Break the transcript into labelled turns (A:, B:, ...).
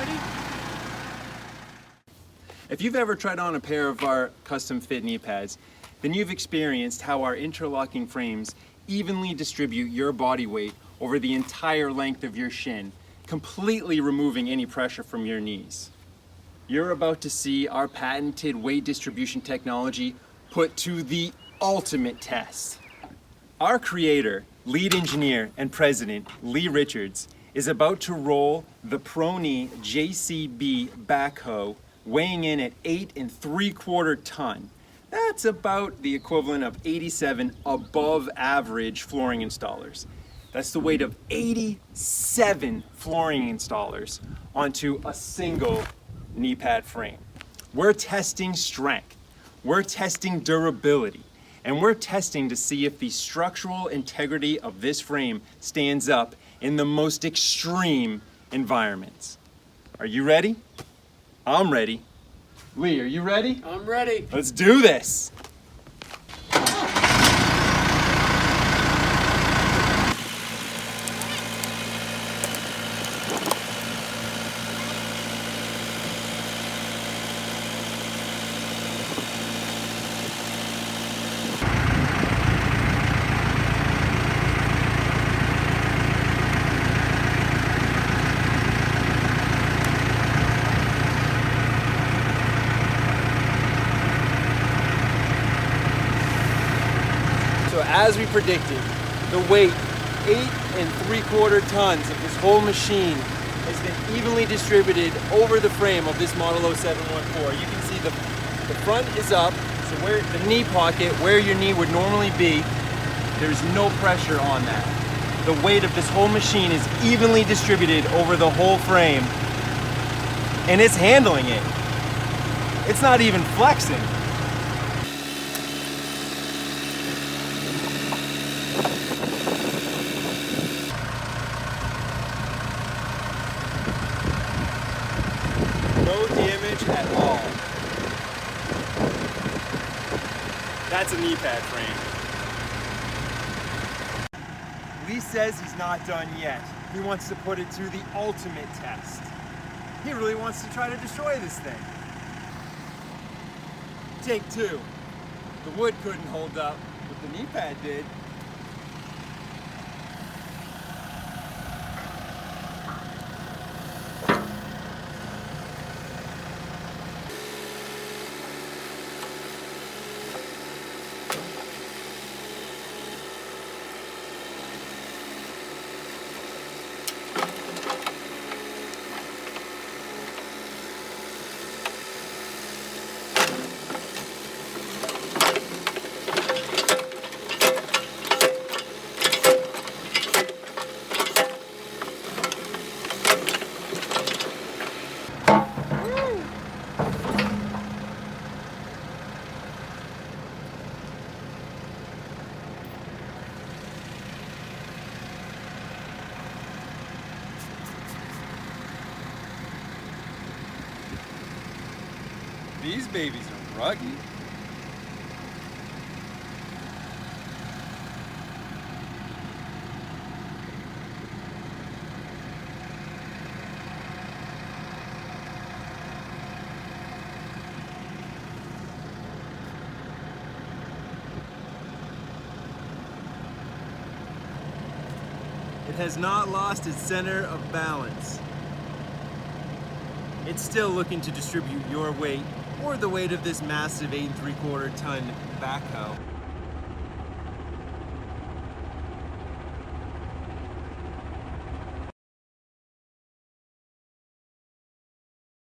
A: Ready?
B: If you've ever tried on a pair of our custom fit knee pads, then you've experienced how our interlocking frames evenly distribute your body weight over the entire length of your shin, completely removing any pressure from your knees. You're about to see our patented weight distribution technology put to the ultimate test. Our creator, lead engineer, and president, Lee Richards, is about to roll the ProKnee JCB Backhoe, weighing in at 8 3/4 ton. That's about the equivalent of 87 above average flooring installers. That's the weight of 87 flooring installers onto a single knee pad frame. We're testing strength, we're testing durability, and we're testing to see if the structural integrity of this frame stands up in the most extreme environments. Are you ready? I'm ready. Lee, are you ready?
A: I'm ready.
B: Let's do this. So as we predicted, the weight, 8 3/4 tons of this whole machine has been evenly distributed over the frame of this Model 0714. You can see the front is up, so where the knee pocket, where your knee would normally be, there's no pressure on that. The weight of this whole machine is evenly distributed over the whole frame, and it's handling it. It's not even flexing. No damage at all. That's a knee pad frame. Lee says he's not done yet. He wants to put it to the ultimate test. He really wants to try to destroy this thing. Take two. The wood couldn't hold up, but the knee pad did. These babies are rugged. It has not lost its center of balance. It's still looking to distribute your weight or the weight of this massive 8 3/4 ton backhoe.